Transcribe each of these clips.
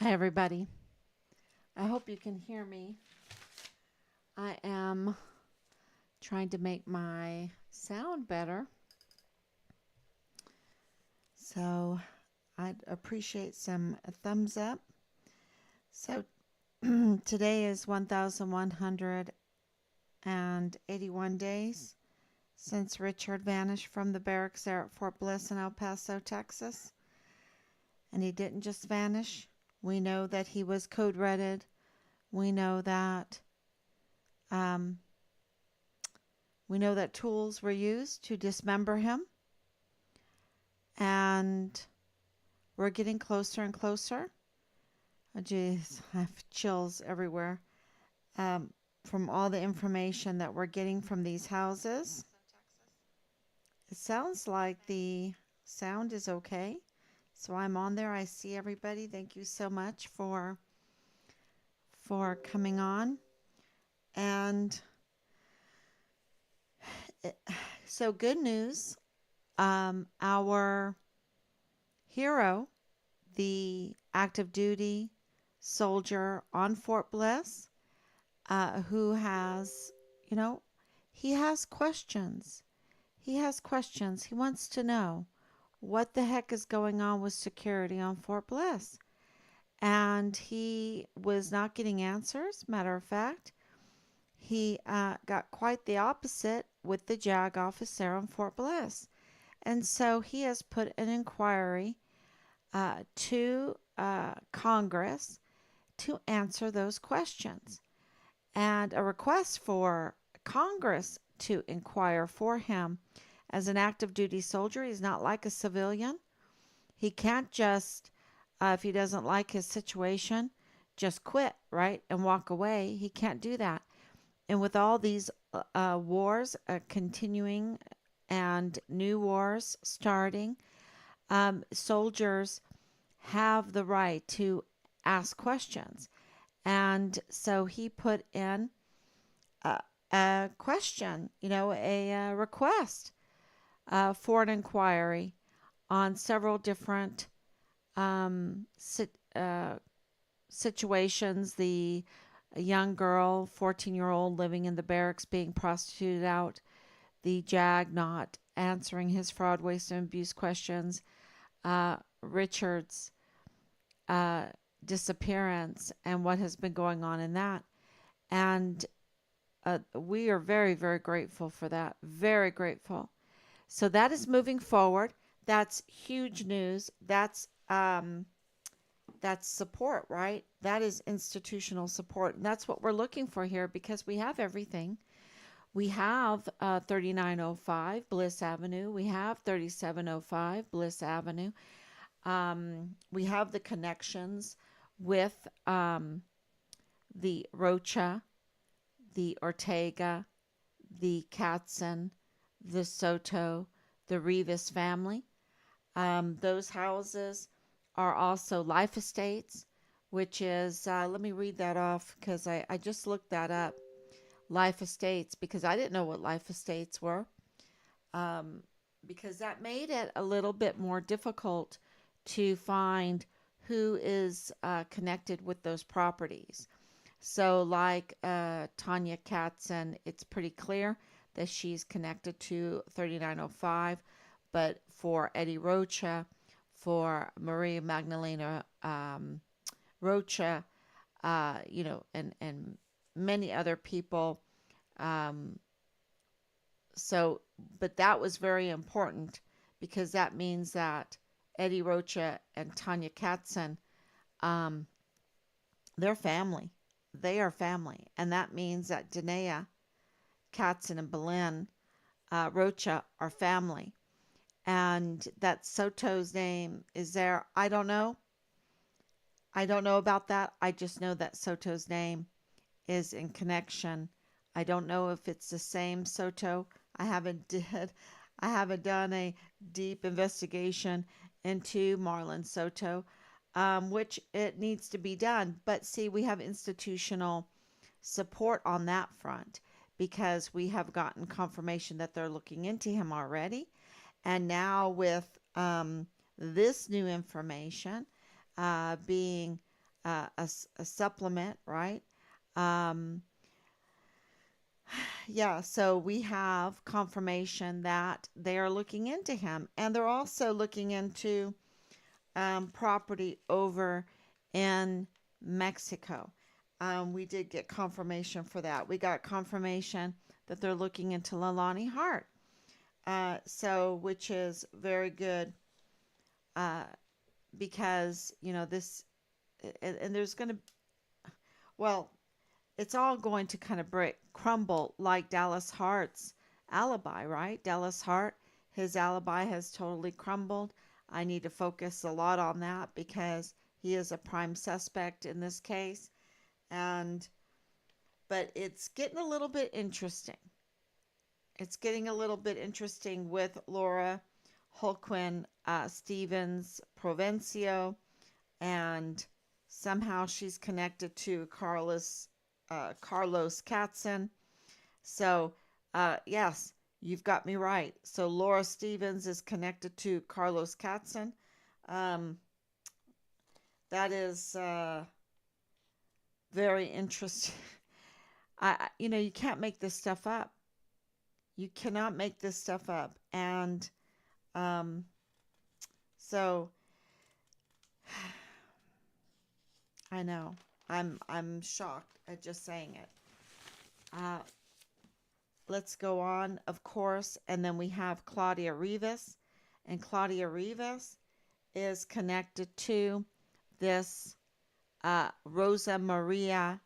Hi, everybody. I hope you can hear me. I am trying to make my sound better. So I'd appreciate some thumbs up. So today is 1,181 days since Richard vanished from the barracks there at Fort Bliss in El Paso, Texas. And he didn't just vanish. We know that he was code reded. We know that um, tools were used to dismember him, and we're getting closer and closer. Oh, geez, I have chills everywhere um, from all the information that we're getting from these houses. It sounds like the sound is okay. So I'm on there. I see everybody. Thank you so much for coming on. And it, so good news. Our hero, the active duty soldier on Fort Bliss, who has, you know, he has questions. He has questions. He wants to know what the heck is going on with security on Fort Bliss. And he was not getting answers. Matter of fact, he got quite the opposite with the JAG office there on Fort Bliss. And so he has put an inquiry to Congress to answer those questions, and a request for Congress to inquire for him. As an active duty soldier, he's not like a civilian. He can't just, if he doesn't like his situation, just quit, right, and walk away. He can't do that. And with all these wars continuing and new wars starting, soldiers have the right to ask questions. And so he put in a question, a request for an inquiry on several different um, sit, uh, situations. The young girl, 14-year-old, living in the barracks being prostituted out, the JAG not answering his fraud, waste, and abuse questions, Richard's uh, disappearance, and what has been going on in that. And we are very, very grateful for that. Very grateful. So that is moving forward. That's huge news. That's support, right? That is institutional support. And that's what we're looking for here, because we have everything. We have 3905 Bliss Avenue. We have 3705 Bliss Avenue. We have the connections with the Rocha, the Ortega, the Katzen, the Soto, the Rivas family. Those houses are also life estates, which is, let me read that off because I just looked that up. Life estates, because I didn't know what life estates were, um, because that made it a little bit more difficult to find who is connected with those properties. So, like Tanya Katzen, it's pretty clear that she's connected to 3905. But for Eddie Rocha, for Maria Magdalena Rocha, and many other people. Um, so, but that was very important, because that means that Eddie Rocha and Tanya Katzen, um, they're family. They are family. And that means that Danae, Katzen, and Belen Rocha are family. And that Soto's name is there. I don't know. I don't know about that. I just know that Soto's name is in connection. I don't know if it's the same Soto. I haven't did I haven't done a deep investigation into Marlon Soto, which it needs to be done. But see, we have institutional support on that front, because we have gotten confirmation that they're looking into him already. And now with this new information being a supplement, right? Um, yeah, so we have confirmation that they are looking into him, and they're also looking into property over in Mexico. We did get confirmation for that. We got confirmation that they're looking into Lalani Hart, so which is very good, uh, because this, and there's going to, well, it's all going to kind of crumble like Dallas Hart's alibi, right? Dallas Hart, his alibi has totally crumbled. I need to focus a lot on that because he is a prime suspect in this case. And, but it's getting a little bit interesting. It's getting a little bit interesting with Laura Holquin Stevens Provencio, and somehow she's connected to Carlos Katzen. So, yes, you've got me right. So Laura Stevens is connected to Carlos Katzen. Um, that is very interesting. You can't make this stuff up. You cannot make this stuff up, and um, so I know I'm shocked at just saying it. Uh, let's go on, of course, and then we have Claudia Rivas, and Claudia Rivas is connected to this Rosa Maria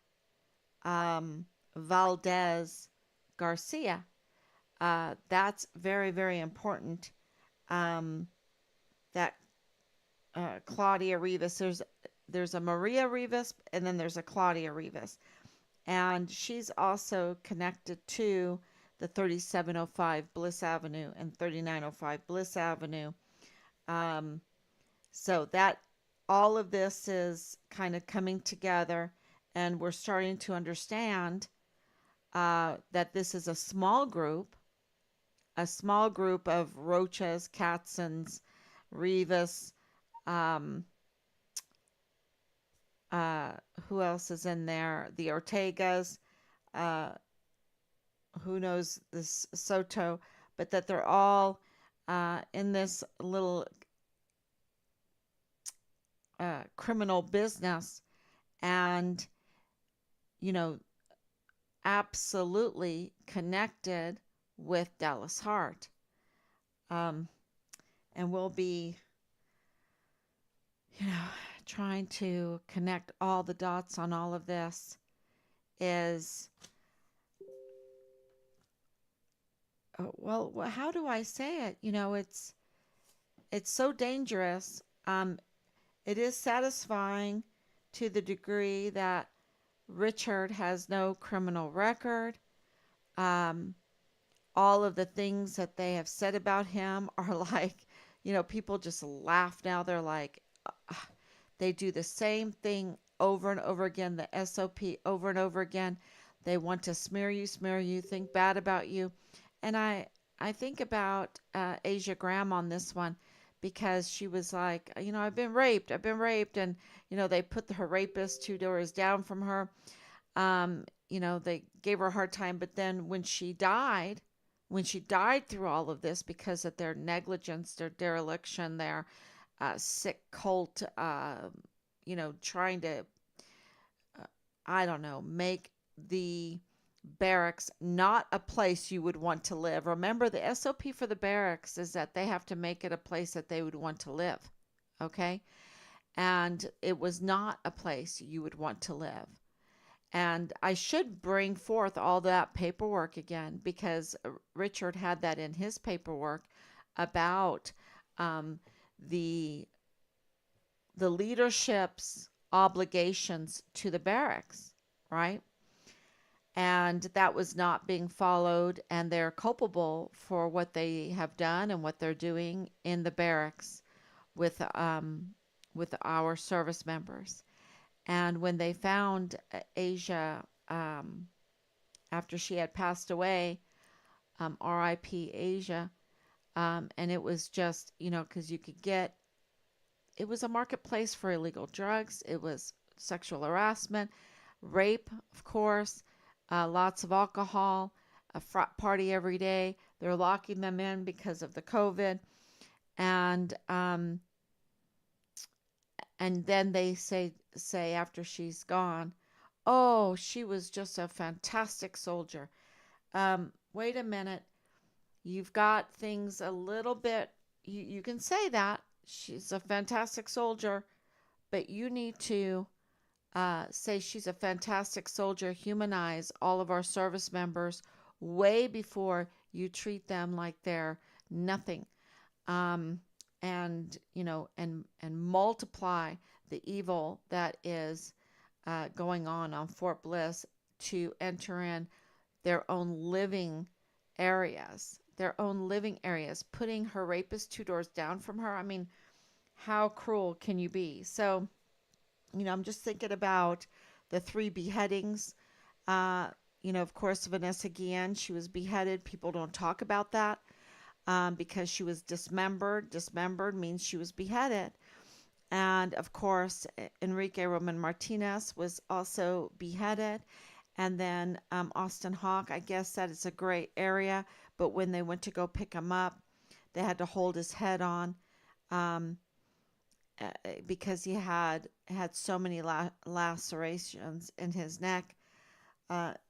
Valdez Garcia. That's very, very important. Um, that Claudia Rivas. There's a Maria Rivas, and then there's a Claudia Rivas, and she's also connected to the 3705 Bliss Avenue and 3905 Bliss Avenue. Um, so that all of this is kind of coming together, and we're starting to understand that this is a small group of Rochas, Katzens, Rivas. Um, uh, who else is in there? The Ortegas. Uh, who knows this Soto? But that they're all in this little criminal business, and you know absolutely connected with Dallas Hart. Um, and we'll be, you know, trying to connect all the dots on all of this. Is well, how do I say it? It's so dangerous. It is satisfying to the degree that Richard has no criminal record. Um, all of the things that they have said about him are like, people just laugh now. They're like, they do the same thing over and over again, the SOP over and over again. They want to smear you, think bad about you. And I think about Asia Graham on this one, because she was like, I've been raped. And, they put her rapist 2 doors down from her. They gave her a hard time. But then when she died through all of this because of their negligence, their dereliction, their sick cult, trying to, I don't know, make the barracks not a place you would want to live. Remember, the SOP for the barracks is that they have to make it a place that they would want to live. Okay? And it was not a place you would want to live. And I should bring forth all that paperwork again, because Richard had that in his paperwork about um, the the leadership's obligations to the barracks, right? And that was not being followed, and they're culpable for what they have done and what they're doing in the barracks with our service members. And when they found Asia, after she had passed away, R.I.P. Asia, and it was just, because you could get, it was a marketplace for illegal drugs. It was sexual harassment, rape, of course, lots of alcohol, a frat party every day. They're locking them in because of the COVID, and then they say after she's gone, "Oh, she was just a fantastic soldier." Wait a minute. You've got things a little bit. You can say that she's a fantastic soldier, but you need to say she's a fantastic soldier, humanize all of our service members way before you treat them like they're nothing. Um, and and multiply the evil that is going on Fort Bliss to enter in their own living areas, putting her rapist two doors down from her. I mean, how cruel can you be? So, I'm just thinking about the three beheadings. Uh, of course, Vanessa Guillen, she was beheaded. People don't talk about that because she was dismembered. Dismembered means she was beheaded. And of course, Enrique Roman Martinez was also beheaded. And then Austin Hawk, I guess that is a gray area, but when they went to go pick him up, they had to hold his head on um, because he had so many lacerations in his neck.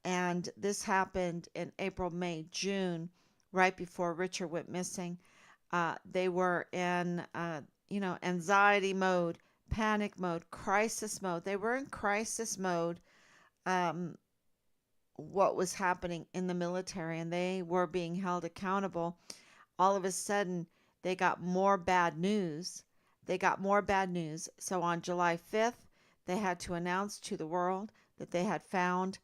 And this happened in April, May, June, right before Richard went missing. They were in, anxiety mode, panic mode, crisis mode. They were in crisis mode. Um, what was happening in the military, and they were being held accountable. All of a sudden, they got more bad news. They got more bad news. So on July 5th, they had to announce to the world that they had found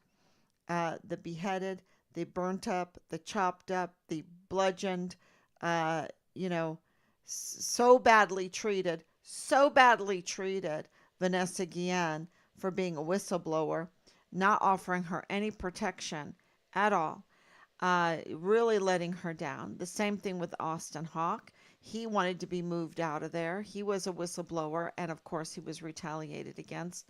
the beheaded, the burnt up, the chopped up, the bludgeoned, uh, you know, so badly treated Vanessa Guillen for being a whistleblower, not offering her any protection at all, really letting her down. The same thing with Austin Hawk. He wanted to be moved out of there. He was a whistleblower, and of course, he was retaliated against.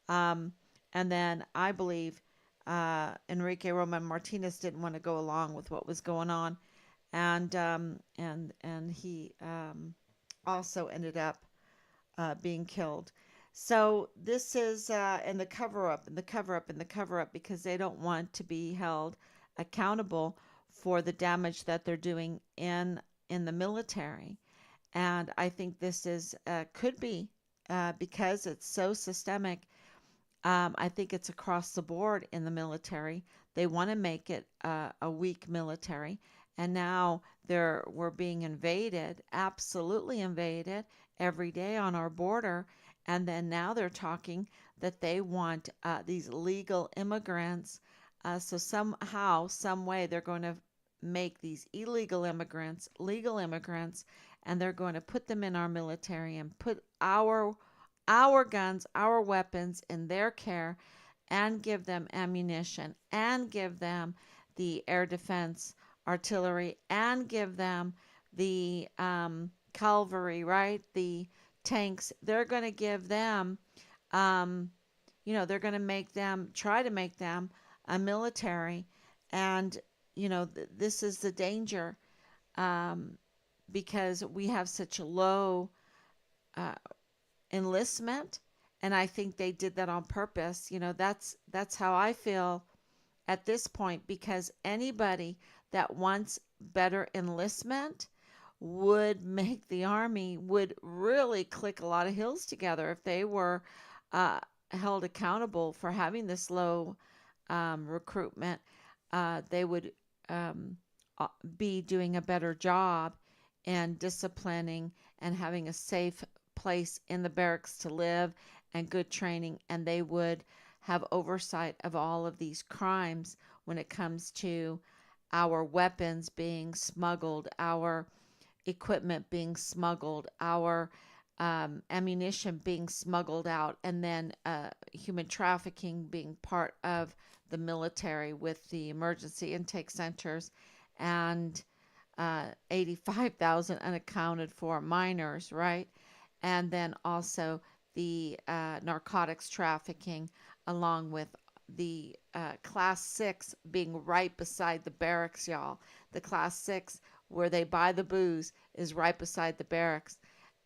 Um, and then I believe Enrique Roman Martinez didn't want to go along with what was going on, and he also ended up being killed. So this is in the cover up, in the cover up, in the cover up, because they don't want to be held accountable for the damage that they're doing in the military. And I think this is could be because it's so systemic. I think it's across the board in the military. They want to make it a weak military, and now we're being invaded, absolutely invaded every day on our border. And then now they're talking that they want these legal immigrants. So somehow, some way, they're going to make these illegal immigrants legal immigrants, and they're going to put them in our military and put our guns, our weapons in their care, and give them ammunition, and give them the air defense artillery, and give them the cavalry, right? The tanks. They're going to give them, um, they're going to try to make them a military. And, this is the danger um, because we have such a low uh, enlistment, and I think they did that on purpose. That's how I feel at this point, because anybody that wants better enlistment would make the army would really click a lot of hills together if they were uh, held accountable for having this low recruitment. They would um, be doing a better job in disciplining and having a safe place in the barracks to live and good training, and they would have oversight of all of these crimes when it comes to our weapons being smuggled, our equipment being smuggled, our ammunition being smuggled out, and then human trafficking being part of the military with the emergency intake centers, and 85,000 unaccounted for minors, right? And then also the narcotics trafficking, along with the class 6 being right beside the barracks, y'all. The class 6 where they buy the booze is right beside the barracks.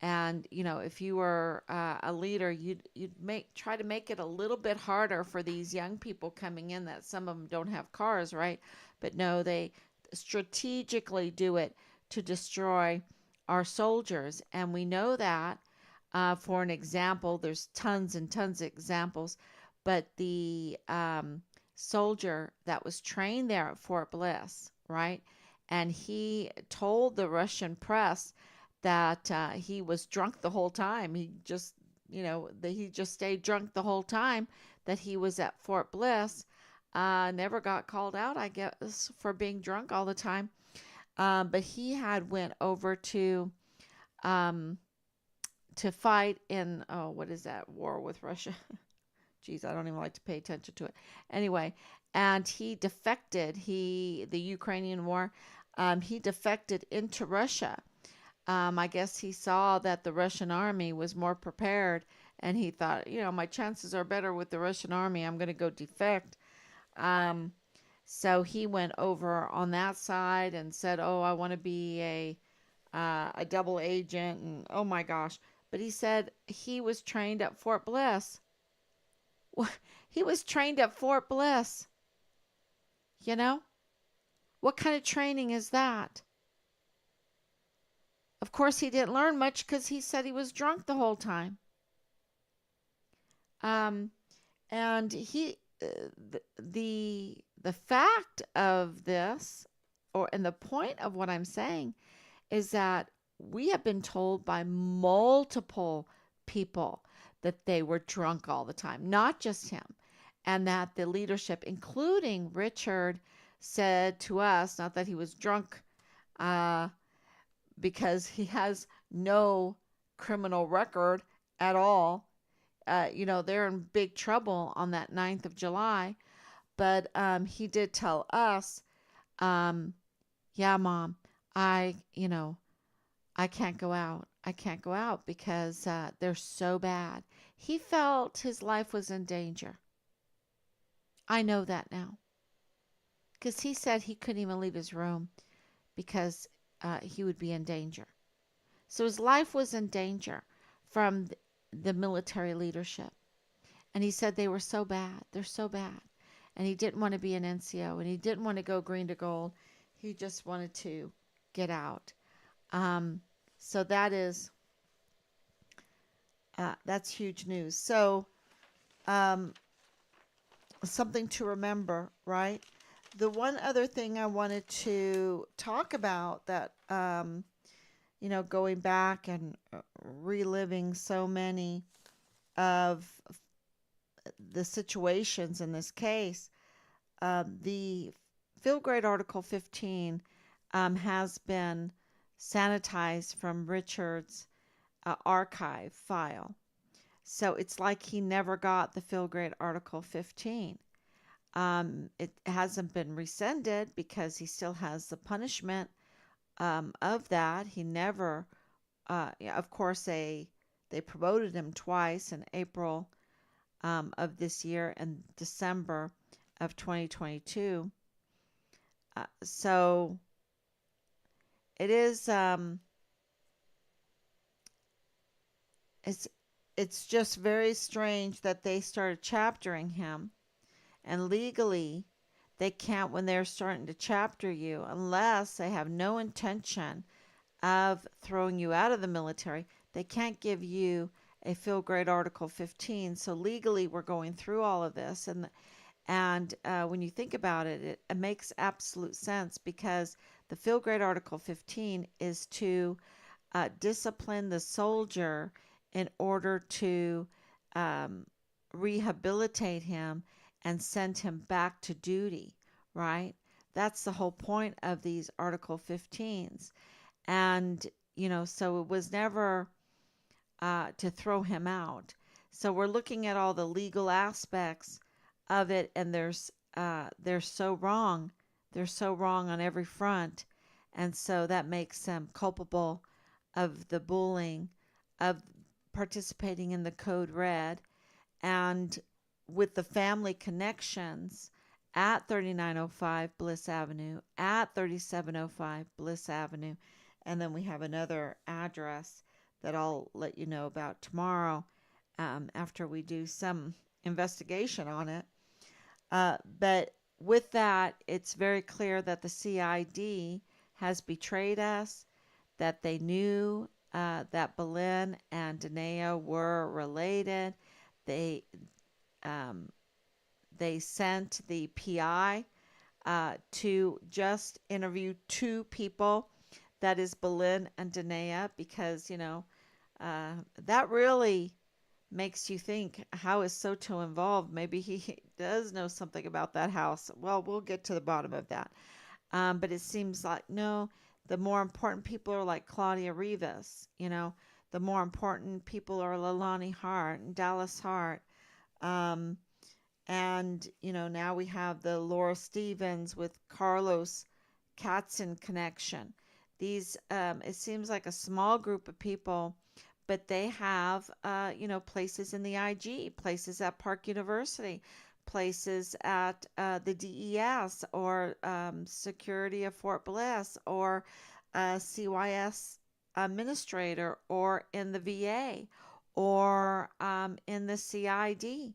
And if you were a leader, you'd make try to make it a little bit harder for these young people coming in, that some of them don't have cars, right? But no, they strategically do it to destroy our soldiers. And we know that, for an example, there's tons and tons of examples, but the soldier that was trained there at Fort Bliss, right? And he told the Russian press that he was drunk the whole time. He just stayed drunk the whole time that he was at Fort Bliss. Never got called out, I guess, for being drunk all the time. But he had went over um, to fight in, oh, what is that, war with Russia? Geez, I don't even like to pay attention to it. Anyway, and he defected. The Ukrainian war. He defected into Russia. I guess he saw that the Russian army was more prepared, and he thought, my chances are better with the Russian army. I'm going to go defect. Um, so he went over on that side and said, "Oh, I want to be a double agent," and oh my gosh. But he said he was trained at Fort Bliss. He was trained at Fort Bliss. You know? What kind of training is that? Of course, he didn't learn much because he said he was drunk the whole time. Um, and the fact of this, and the point of what I'm saying, is that we have been told by multiple people that they were drunk all the time, not just him, and that the leadership, including Richard, said to us, not that he was drunk, uh, because he has no criminal record at all. They're in big trouble on that 9th of July. But he did tell us, um, yeah, Mom, I, you know, I can't go out. I can't go out because they're so bad. He felt his life was in danger. I know that now because he said he couldn't even leave his room because he would be in danger. So his life was in danger from the military leadership. And he said they were so bad. They're so bad. And he didn't want to be an NCO, and he didn't want to go green to gold. He just wanted to get out. Um, so that's huge news. So um, something to remember, right? The one other thing I wanted to talk about that, going back and reliving so many of the situations in this case, the field grade Article 15 has been sanitized from Richard's archive file. So it's like he never got the field grade Article 15. It hasn't been rescinded because he still has the punishment of that. He never, of course, they promoted him twice in April of this year and December of 2022. So it is, it's just very strange that they started chaptering him, and legally they can't, when they're starting to chapter you, unless they have no intention of throwing you out of the military, they can't give you a field grade Article 15. So legally, we're going through all of this, and when you think about it, it makes absolute sense because the field grade Article 15 is to discipline the soldier in order to um, rehabilitate him and send him back to duty, right? That's the whole point of these Article 15s. And, so it was never to throw him out. So we're looking at all the legal aspects of it, and they're so wrong. They're so wrong on every front, and so that makes them culpable of the bullying, of participating in the Code Red, and with the family connections at 3905 Bliss Avenue, at 3705 Bliss Avenue, and then we have another address that I'll let you know about tomorrow after we do some investigation on it. But with that, it's very clear that the CID has betrayed us, that they knew that Boleyn and Danae were related. They um, they sent the PI to just interview two people, that is Boleyn and Danae, because that really makes you think, how is Soto involved? Maybe he does know something about that house. Well, we'll get to the bottom of that. But it seems like, no, the more important people are like Claudia Rivas, the more important people are Leilani Hart and Dallas Hart. Um, and, now we have the Laura Stevens with Carlos Katzen connection. These, it seems like a small group of people, but they have, places in the IG, places at Park University, places at the DES, or security of Fort Bliss, or CYS administrator, or in the VA, or in the CID,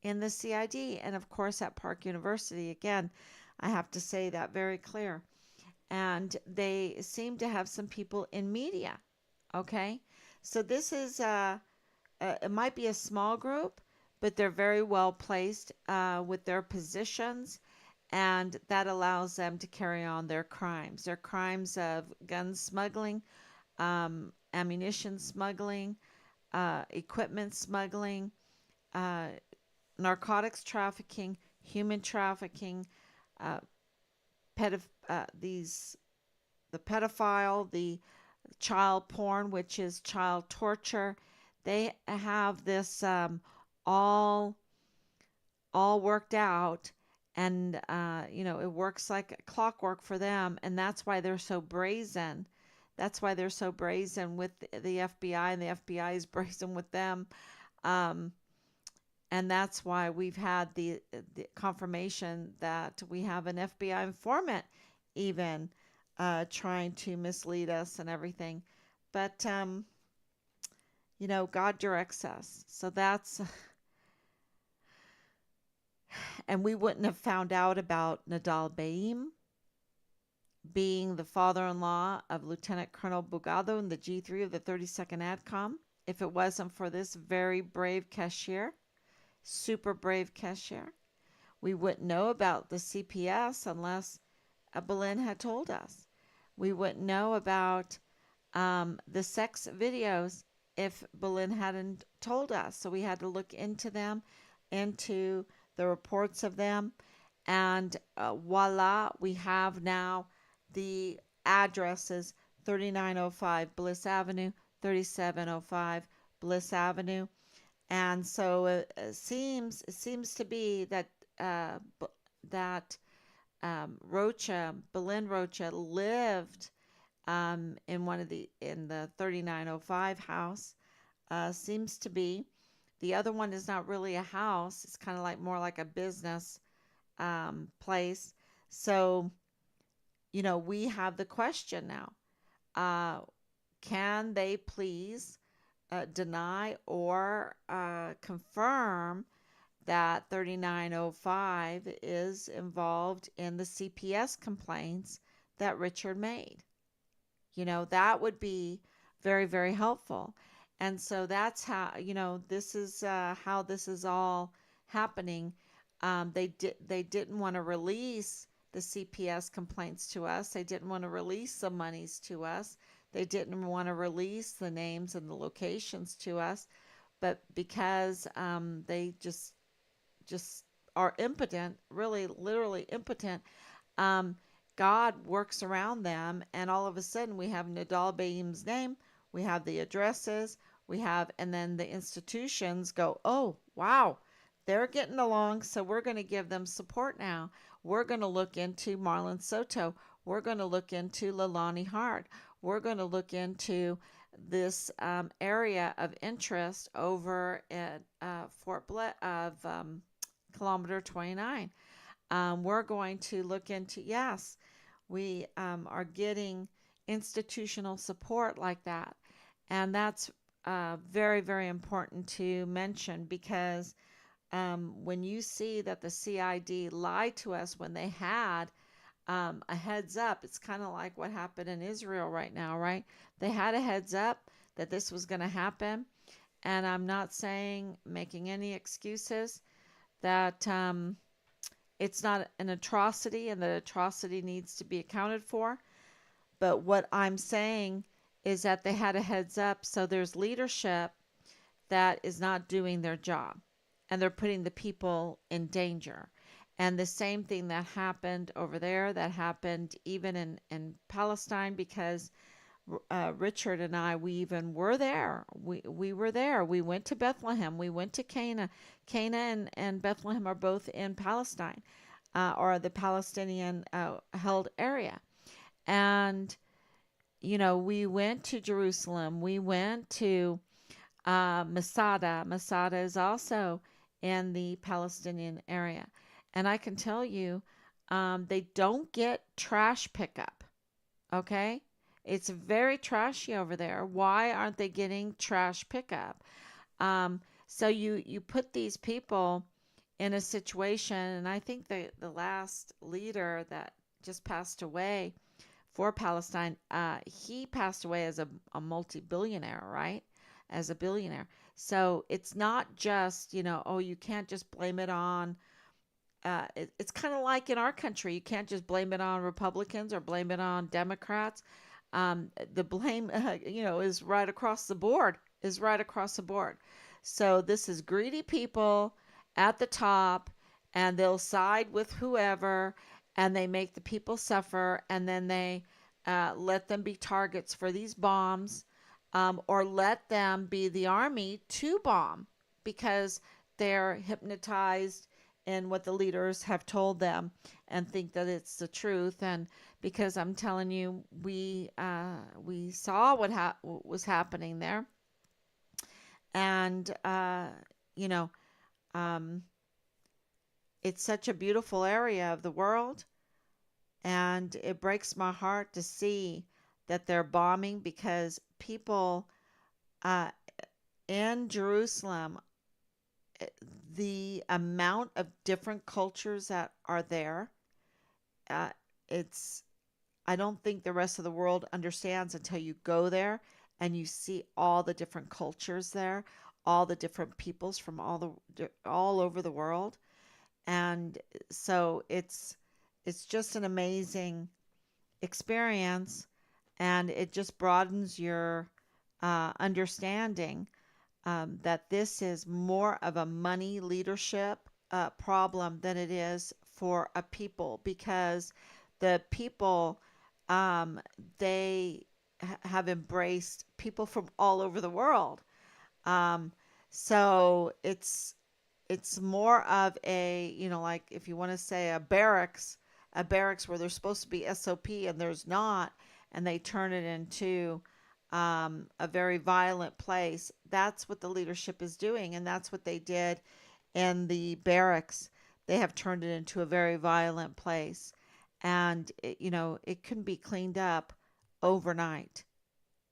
and of course at Park University. Again, I have to say that very clear. And they seem to have some people in media. Okay, so this is it might be a small group, but they're very well placed with their positions, and that allows them to carry on their crimes of gun smuggling, ammunition smuggling, equipment smuggling, uh, narcotics trafficking, human trafficking, uh, these the pedophile, the child porn, which is child torture. They have this all all worked out, and it works like clockwork for them, and that's why they're so brazen. That's why they're so brazen with the FBI, and the FBI is brazen with them. Um, and that's why we've had the confirmation that we have an FBI informant even trying to mislead us and everything. But God directs us. So that's, and we wouldn't have found out about Nadal Baim being the father-in-law of Lieutenant Colonel Bugado in the G3 of the 32nd ADCOM if it wasn't for this very brave cashier, super brave cashier. We wouldn't know about the CPS unless Boleyn had told us. We wouldn't know about the sex videos if Boleyn hadn't told us. So we had to look into them, into the reports of them, and voila, we have now the addresses: 3905 Bliss Avenue, 3705 Bliss Avenue. And so it seems to be that that Boleyn Rocha lived in the 3905 house. Seems to be. The other one is not really a house. It's kind of like more like a business place. So, we have the question now. Uh, can they please deny or confirm that 3905 is involved in the CPS complaints that Richard made? That would be very, very helpful. And so that's how, this is how this is all happening. They didn't want to release the CPS complaints to us. They didn't want to release the monies to us. They didn't want to release the names and the locations to us. But because they just are impotent, really, literally impotent, um, God works around them, and all of a sudden we have Nadal Baim's name, we have the addresses, and then the institutions go, oh, wow, they're getting along, so we're going to give them support now. We're going to look into Marlon Soto. We're going to look into Leilani Hart. We're going to look into this area of interest over at Kilometer 29. We're going to look into, yes, we are getting institutional support like that. And that's very, very important to mention because when you see that the CID lied to us when they had a heads up, it's kind of like what happened in Israel right now, right? They had a heads up that this was going to happen. And I'm not saying, making any excuses, that it's not an atrocity and that atrocity needs to be accounted for. But what I'm saying is that they had a heads up, so there's leadership that is not doing their job and they're putting the people in danger. And the same thing that happened over there, that happened even in Palestine, because Richard and I, we even were there. We were there. We went to Bethlehem. We went to Cana. Cana and Bethlehem are both in Palestine, or the Palestinian held area. And, we went to Jerusalem. We went to Masada. Masada is also in the Palestinian area. And I can tell you, they don't get trash pickup. Okay? It's very trashy over there. Why aren't they getting trash pickup? So you put these people in a situation, and I think the last leader that just passed away for Palestine, he passed away as a multi-billionaire, right? As a billionaire. So it's not just, oh, you can't just blame it on it's kind of like in our country. You can't just blame it on Republicans or blame it on Democrats. The blame, is right across the board. Is right across the board. So this is greedy people at the top, and they'll side with whoever, and they make the people suffer, and then they let them be targets for these bombs, or let them be the army to bomb because they're hypnotized in what the leaders have told them and think that it's the truth. And because I'm telling you, we saw what was happening there, and you know, um, it's such a beautiful area of the world, and it breaks my heart to see that they're bombing because people uh, in Jerusalem, the amount of different cultures that are there, uh, it's I don't think the rest of the world understands until you go there and you see all the different cultures there, all the different peoples from all over the world. And so it's just an amazing experience, and it just broadens your understanding that this is more of a money leadership problem than it is for a people, because the people, um, they have embraced people from all over the world. Um, so it's more of a, like if you want to say a barracks where there's supposed to be SOP and there's not, and they turn it into a very violent place. That's what the leadership is doing, and that's what they did in the barracks. They have turned it into a very violent place, and it can be cleaned up overnight.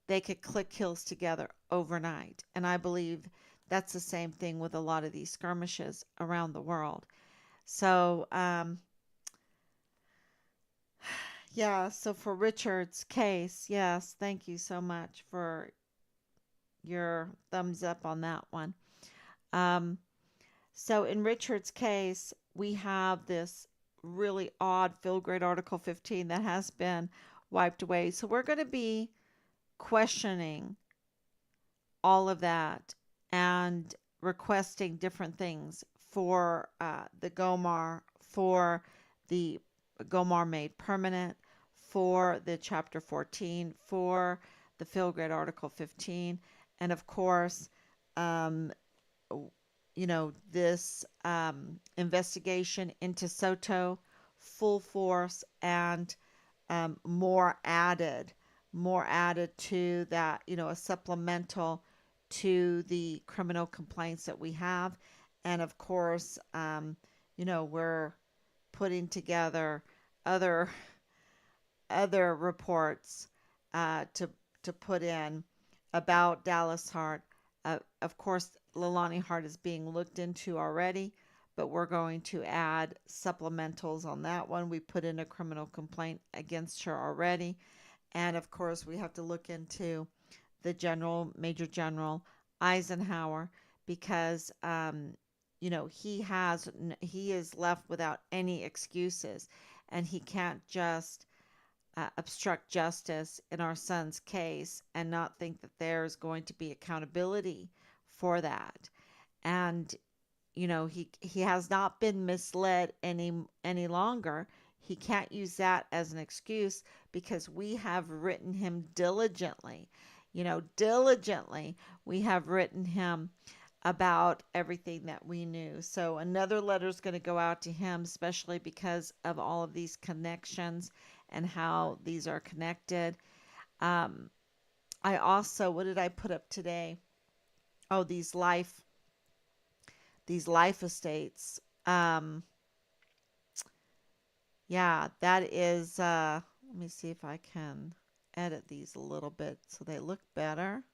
They could click hills together overnight, and I believe that's the same thing with a lot of these skirmishes around the world. So, yeah, so for Richard's case, yes, thank you so much for your thumbs up on that one. Um, so in Richard's case, we have this really odd field grade Article 15 that has been wiped away. So we're going to be questioning all of that and requesting different things for the GOMAR, for the GOMAR made permanent, for the Chapter 14, for the field grade Article 15, and of course, um, this investigation into Soto, full force, and more added. more added to that, a supplemental to the criminal complaints that we have. And of course, we're putting together other other reports to put in about Dallas Hart. Of course, Leilani Hart is being looked into already, but we're going to add supplementals on that one. We put in a criminal complaint against her already. And of course, we have to look into the Major General Eisenhower, because he is left without any excuses, and he can't just obstruct justice in our son's case and not think that there's going to be accountability for that. And he has not been misled any longer. He can't use that as an excuse, because we have written him diligently. Diligently, we have written him about everything that we knew. So another letter is going to go out to him, especially because of all of these connections and how these are connected. Um, I also, what did I put up today? Oh, these life estates. Yeah, that is. Let me see if I can edit these a little bit so they look better,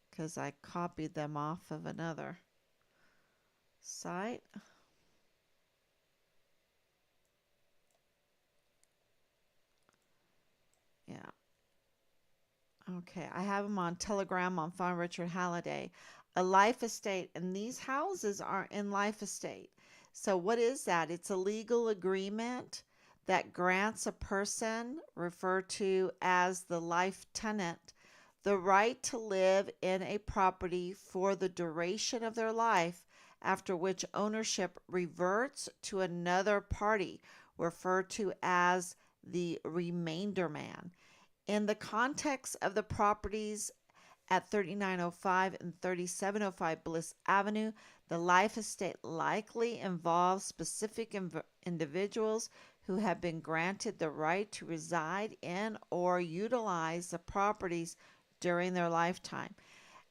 because I copied them off of another site. Yeah. Okay, I have them on Telegram on Farm Richard Halliday. A life estate, and these houses are in life estate. So, what is that? It's a legal agreement that grants a person, referred to as the life tenant, the right to live in a property for the duration of their life, after which ownership reverts to another party, referred to as the remainder man. In the context of the properties at 3905 and 3705 Bliss Avenue, the life estate likely involves specific individuals who have been granted the right to reside in or utilize the properties during their lifetime.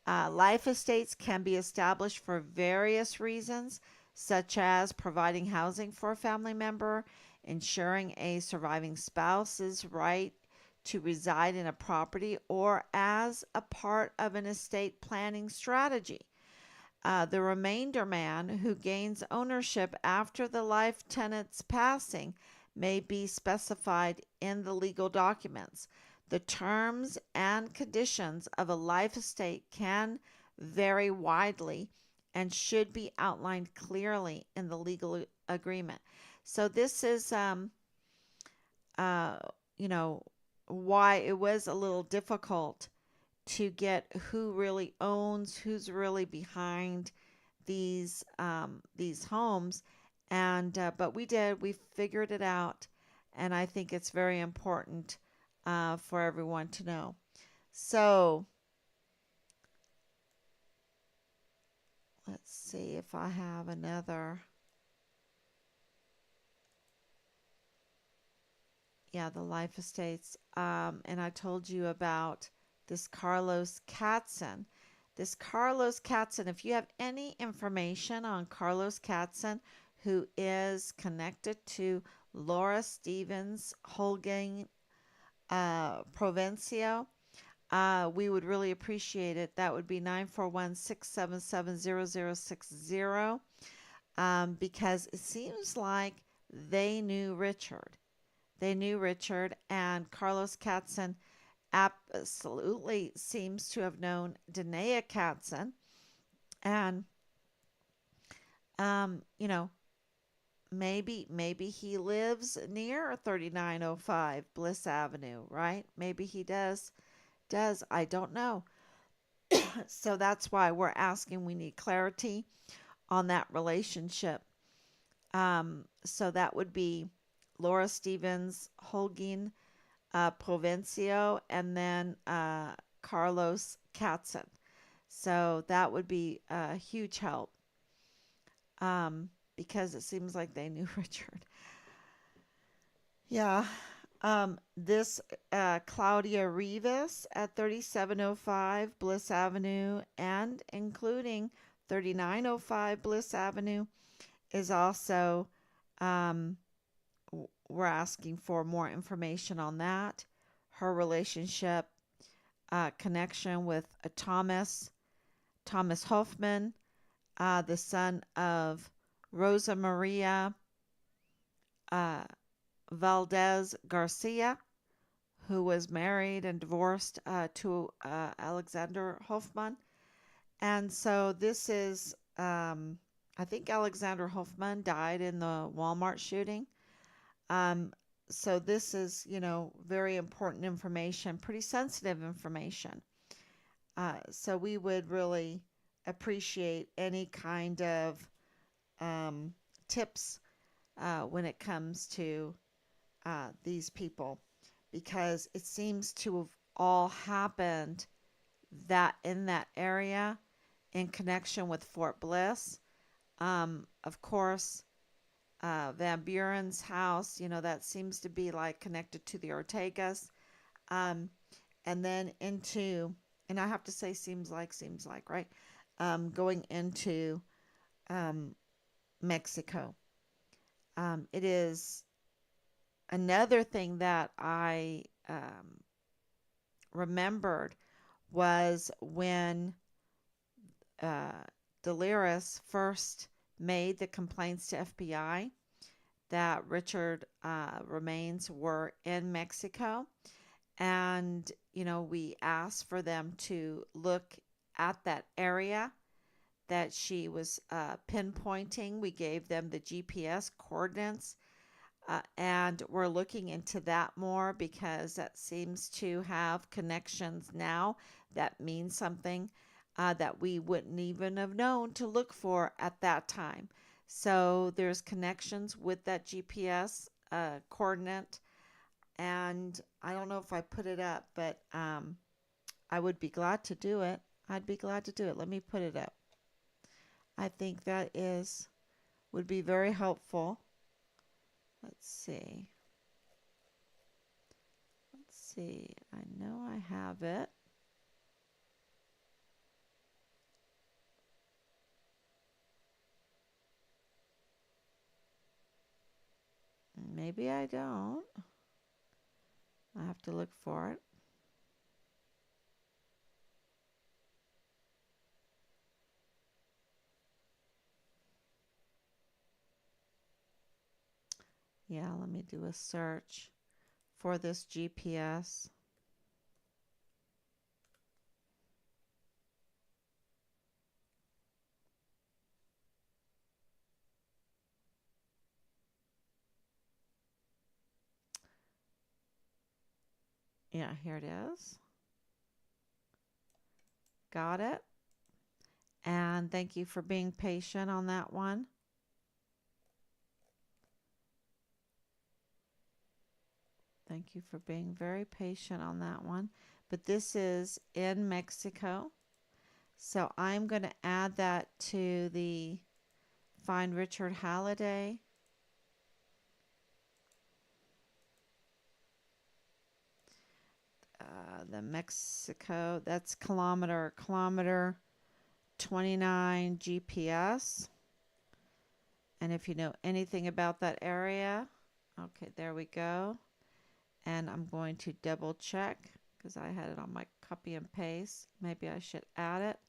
Life estates can be established for various reasons, such as providing housing for a family member, ensuring a surviving spouse's right to reside in a property, or as a part of an estate planning strategy. The remainder man, who gains ownership after the life tenant's passing, may be specified in the legal documents. The terms and conditions of a life estate can vary widely and should be outlined clearly in the legal agreement. So this is uh, you know, why it was a little difficult to get who really owns, who's really behind these homes, and but we did. We figured it out, and I think it's very important for everyone to know. So let's see if I have another. Yeah, the life estates. And I told you about this Carlos Katzen. This Carlos Katzen, if you have any information on Carlos Katzen, who is connected to Laura Stevens Holguin Provencio, we would really appreciate it. That would be 941-677-0060, because it seems like they knew Richard. They knew Richard, and Carlos Katzen absolutely seems to have known Danae Katzen. And, um, you know, maybe he lives near 3905 Bliss Avenue, right? Maybe he does. I don't know. So that's why we're asking. We need clarity on that relationship. So that would be Laura Stevens Holguin Provencio, and then Carlos Katzen. So that would be a huge help, because it seems like they knew Richard. Yeah. This Claudia Rivas at 3705 Bliss Avenue and including 3905 Bliss Avenue is also, um, we're asking for more information on that. Her relationship, connection with Thomas Hoffman, the son of Rosa Maria uh, Valdez Garcia, who was married and divorced to Alexander Hoffman. And so this is, I think Alexander Hoffman died in the Walmart shooting. Um, so this is, very important information, pretty sensitive information. So we would really appreciate any kind of um, tips when it comes to these people because it seems to have all happened that in that area in connection with Fort Bliss. Of course, Van Buren's house, that seems to be like connected to the Ortegas. Um, and then into, and I have to say, seems like, right? Going into um, Mexico. It is another thing that I remembered was when uh, Delirious first made the complaints to FBI that Richard remains were in Mexico. And, we asked for them to look at that area that she was pinpointing. We gave them the GPS coordinates. And we're looking into that more because that seems to have connections now that mean something that we wouldn't even have known to look for at that time. So there's connections with that GPS coordinate. And I don't know if I put it up, but I would be glad to do it. I'd be glad to do it. Let me put it up. I think that would be very helpful. Let's see. Let's see. I know I have it. Maybe I don't. I have to look for it. Yeah, let me do a search for this GPS. Yeah, here it is. Got it. And thank you for being patient on that one. Thank you for being very patient on that one. But this is in Mexico. So I'm going to add that to the Find Richard Halliday. The Mexico, that's kilometer 29 GPS. And if you know anything about that area, okay, there we go. And I'm going to double check because I had it on my copy and paste. Maybe I should add it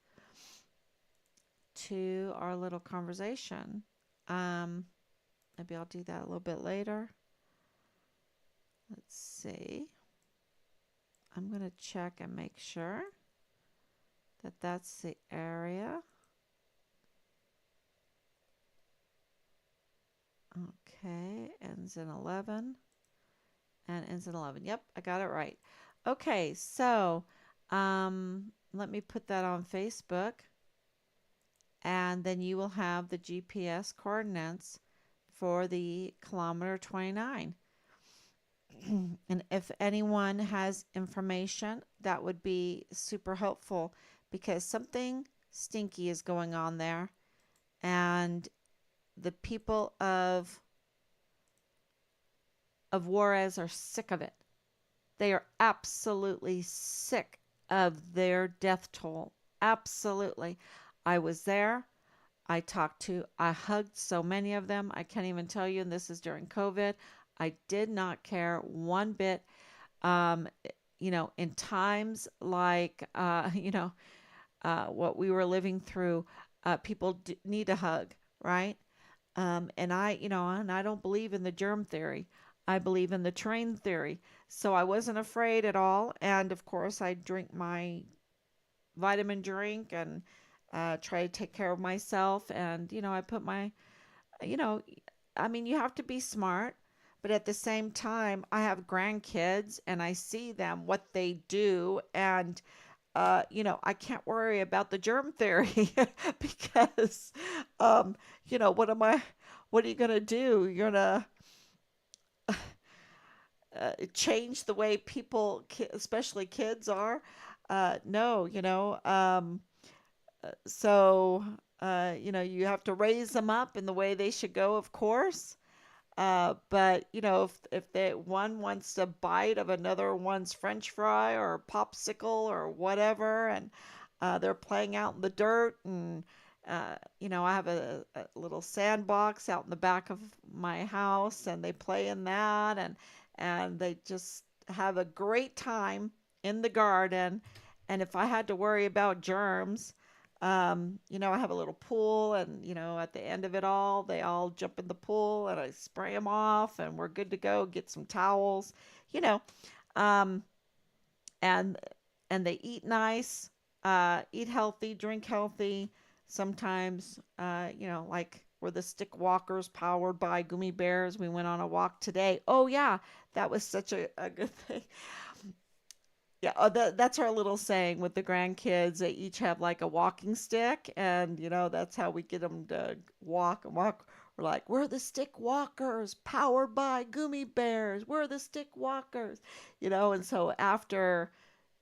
to our little conversation. Maybe I'll do that a little bit later. Let's see. I'm going to check and make sure that that's the area. Okay, ends in 11 and ends in 11. Yep, I got it right. Okay, so let me put that on Facebook and then you will have the GPS coordinates for the kilometer 29. And if anyone has information, that would be super helpful because something stinky is going on there. And the people of of Juarez are sick of it. They are absolutely sick of their death toll. Absolutely. I was there. I hugged so many of them. I can't even tell you, and this is during COVID. I did not care one bit. Um, in times like, what we were living through, people need a hug, right? And I don't believe in the germ theory. I believe in the terrain theory. So I wasn't afraid at all. And of course, I drink my vitamin drink and try to take care of myself. And, I put my, you know, I mean, you have to be smart. But at the same time, I have grandkids and I see them, what they do. And I can't worry about the germ theory because, um, what am I, what are you going to do? You're going to change the way people, especially kids, are? No, so, you have to raise them up in the way they should go, of course. But if they one wants a bite of another one's French fry or popsicle or whatever, and they're playing out in the dirt, and I have a little sandbox out in the back of my house, and they play in that, and they just have a great time in the garden. And if I had to worry about germs, I have a little pool, and at the end of it all, they all jump in the pool, and I spray them off, and we're good to go. Get some towels, you know, um, and they eat nice, eat healthy, drink healthy. Sometimes, like we're the stick walkers powered by gummy bears. We went on a walk today. Oh yeah, that was such a good thing. Yeah, that's our little saying with the grandkids. They each have like a walking stick, and that's how we get them to walk and walk. We're like, we're the stick walkers, powered by gummy bears. We're the stick walkers, And so after,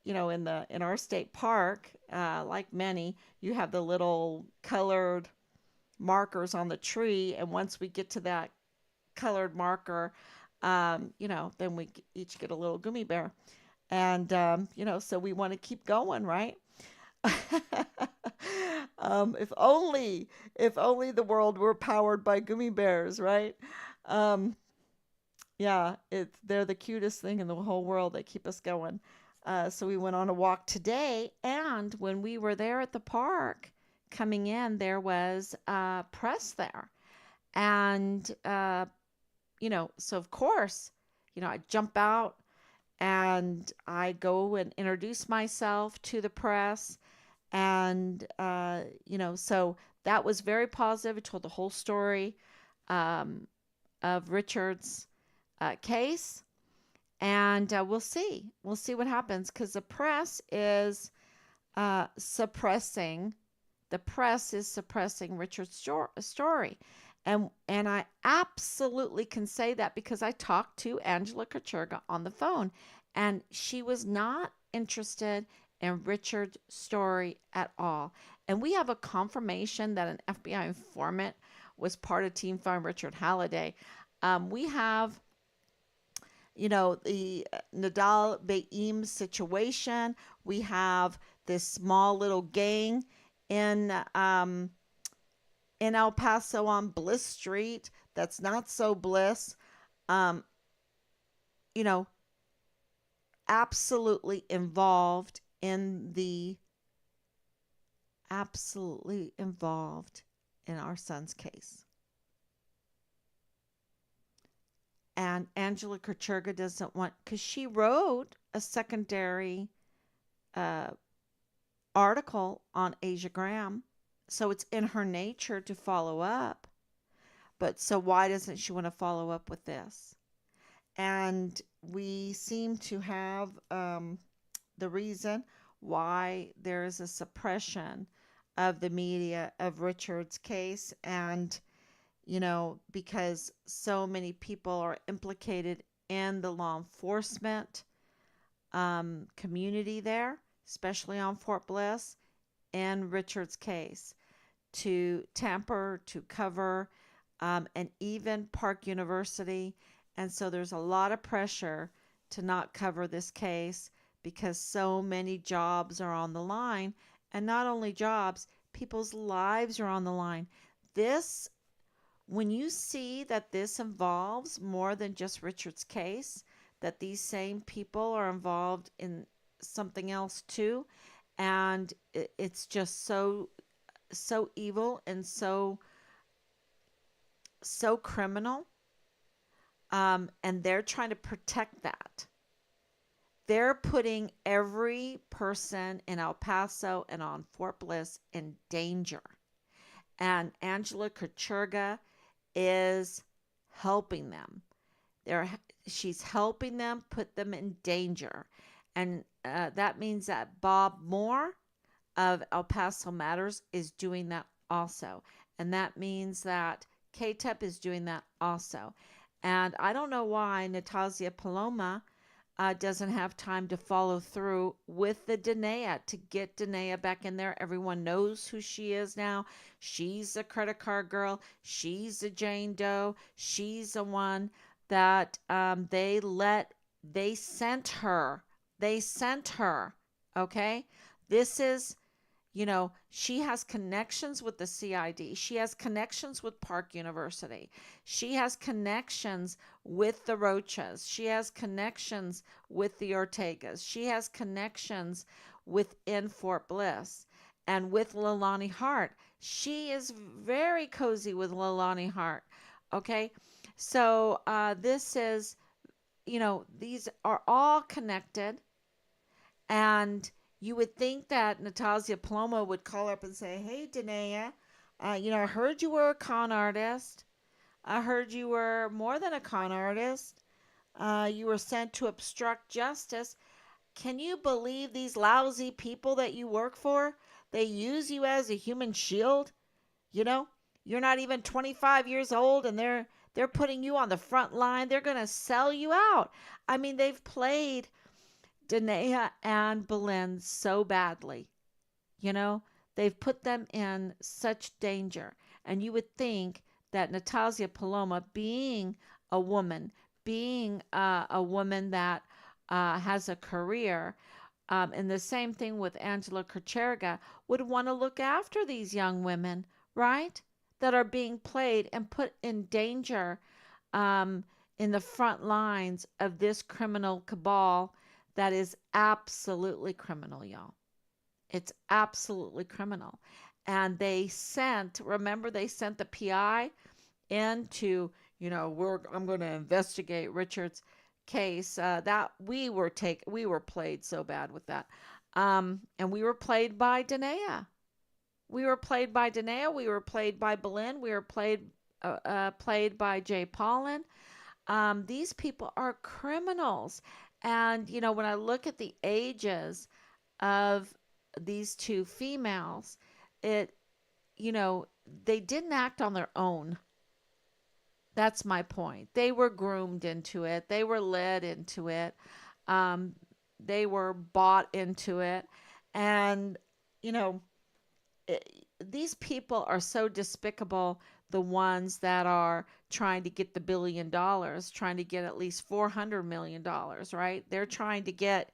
in our state park, like many, you have the little colored markers on the tree, and once we get to that colored marker, then we each get a little gummy bear. And, so we want to keep going, right? If only, the world were powered by gummy bears, right? Um, yeah, they're the cutest thing in the whole world. They keep us going. So we went on a walk today, and when we were there at the park, coming in, there was press there, and so of course, I jump out and I go and introduce myself to the press. And, so that was very positive. I told the whole story um, of Richard's case. And we'll see. We'll see what happens because suppressing the press is suppressing Richard's story. And I absolutely can say that because I talked to Angela Kacherga on the phone, and she was not interested in Richard's story at all. And we have a confirmation that an FBI informant was part of Team Find Richard Halliday. We have the Nadal Baim situation. We have this small little gang in El Paso on Bliss Street that's not so bliss. Um, you know, absolutely involved in our son's case. And Angela Kacherga doesn't want, because she wrote a secondary uh, article on Asia Graham, so it's in her nature to follow up. But so why doesn't she want to follow up with this? And we seem to have the reason why there is a suppression of the media of Richard's case. And, because so many people are implicated in the law enforcement community there, especially on Fort Bliss, and Richard's case, to tamper, to cover, and even Park University And so there's a lot of pressure to not cover this case because so many jobs are on the line. And not only jobs, people's lives are on the line. This, when you see that this involves more than just Richard's case, that these same people are involved in something else too, and it's just so evil and so criminal, and they're trying to protect that. They're putting every person in El Paso and on Fort Bliss in danger. And Angela Kucherga is helping them. They're, she's helping them put them in danger. And that means that Bob Moore of El Paso Matters is doing that also. And that means that KTEP is doing that also. And I don't know why Natasia Paloma doesn't have time to follow through with the Danae to get Danae back in there. Everyone knows who she is now. She's a credit card girl. She's a Jane Doe. She's the one that they sent her. They sent her. Okay? This is, she has connections with the CID. She has connections with Park University. She has connections with the Rochas. She has connections with the Ortegas. She has connections within Fort Bliss and with Leilani Hart. She is very cozy with Leilani Hart. Okay. So this is, these are all connected. And you would think that Natasia Paloma would call up and say, "Hey, Danae, I heard you were a con artist. I heard you were more than a con artist. You were sent to obstruct justice. Can you believe these lousy people that you work for? They use you as a human shield. You know, you're not even 25 years old, and they're putting you on the front line. They're gonna sell you out. I mean, they've played Danae and Belen so badly. You know, they've put them in such danger. And you would think that Natasia Paloma, being a woman, being a woman that has a career, and the same thing with Angela Kucherga, would want to look after these young women, right? That are being played and put in danger um, in the front lines of this criminal cabal that is absolutely criminal, y'all. It's absolutely criminal. And remember, they sent the PI in to, I'm going to investigate Richard's case. That we were played so bad with that. And we were played by Danae. We were played by Danae. We were played by Belen. We were played by Jay Paulin. These people are criminals. And, when I look at the ages of these two females, it, they didn't act on their own. That's my point. They were groomed into it, they were led into it, um, they were bought into it. And, you know, these people are so despicable. The ones that are trying to get the $1 billion, trying to get at least $400 million, right? They're trying to get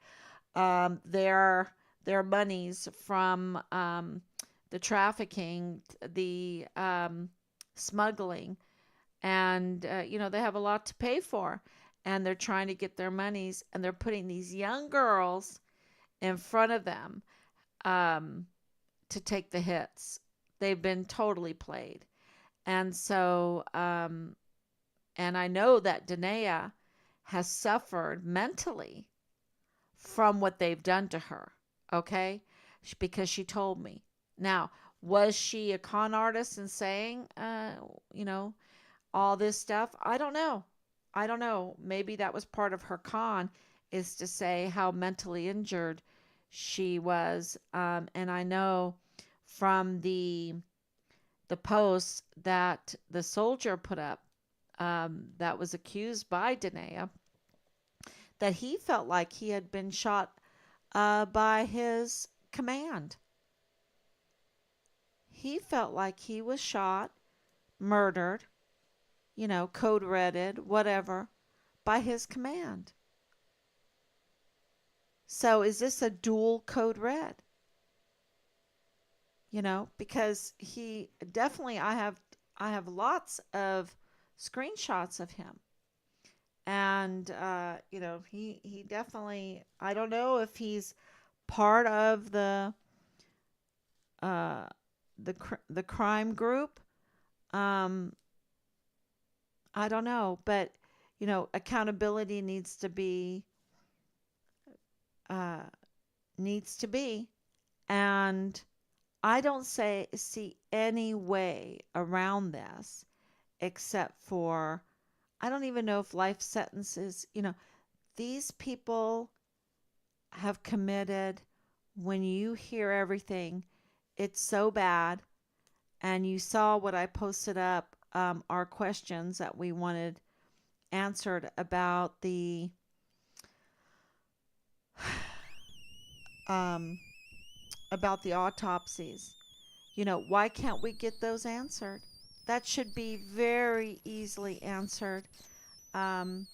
their monies from the trafficking, the smuggling, and they have a lot to pay for, and they're trying to get their monies, and they're putting these young girls in front of them um, to take the hits. They've been totally played. And so, and I know that Danae has suffered mentally from what they've done to her. Okay. Because she told me. Now, was she a con artist and saying, all this stuff? I don't know. I don't know. Maybe that was part of her con, is to say how mentally injured she was. And I know from the posts that the soldier put up, that was accused by Danae, that he felt like he had been shot by his command. He felt like he was shot, murdered, code redded, whatever, by his command. So is this a dual code red? Because he definitely, I have lots of screenshots of him. And he definitely, I don't know if he's part of uh the crime group. um I don't know, but accountability uh needs to be, and I don't see any way around this except for, I don't even know if life sentences, these people have committed, when you hear everything, it's so bad. And you saw what I posted up, our questions that we wanted answered um, about the autopsies. Why can't we get those answered? That should be very easily answered, um,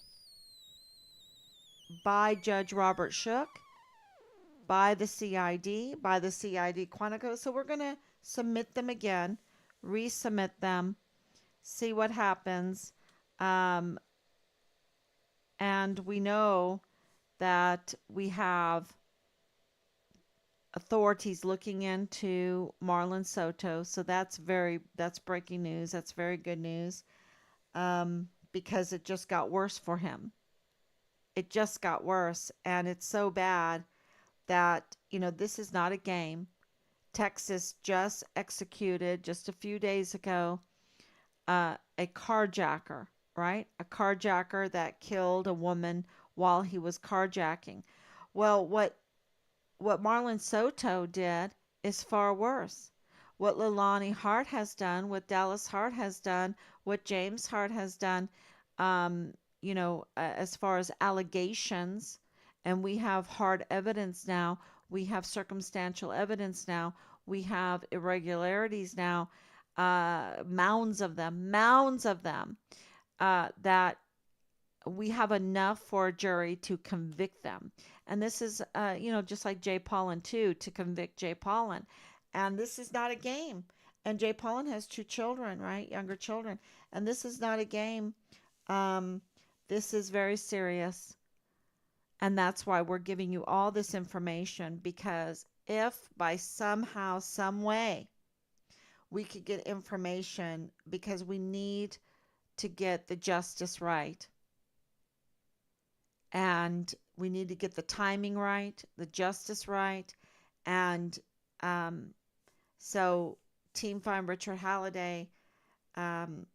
by Judge Robert Shook, by the CID, by the CID Quantico. So we're going to submit them again, resubmit them, see what happens. Um, and we know that we have authorities looking into Marlon Soto. So that's breaking news. That's very good news, because it just got worse for him. It just got worse. And it's so bad that, this is not a game. Texas just executed just a few days ago a carjacker, right? A carjacker that killed a woman while he was carjacking. Well, what Marlon Soto did is far worse. What Leilani Hart has done, what Dallas Hart has done, what James Hart has done, as far as allegations, and we have hard evidence now, we have circumstantial evidence now, we have irregularities now, mounds of them, that we have enough for a jury to convict them. And this is, just like Jay Pollan, too, to convict Jay Pollan. And this is not a game. And Jay Pollan has two children, right? Younger children. And this is not a game. Um, this is very serious. And that's why we're giving you all this information, because if by somehow, some way, we could get information, because we need to get the justice right, and we need to get the timing right, the justice right. And um, so, Team Find Richard Halliday, um,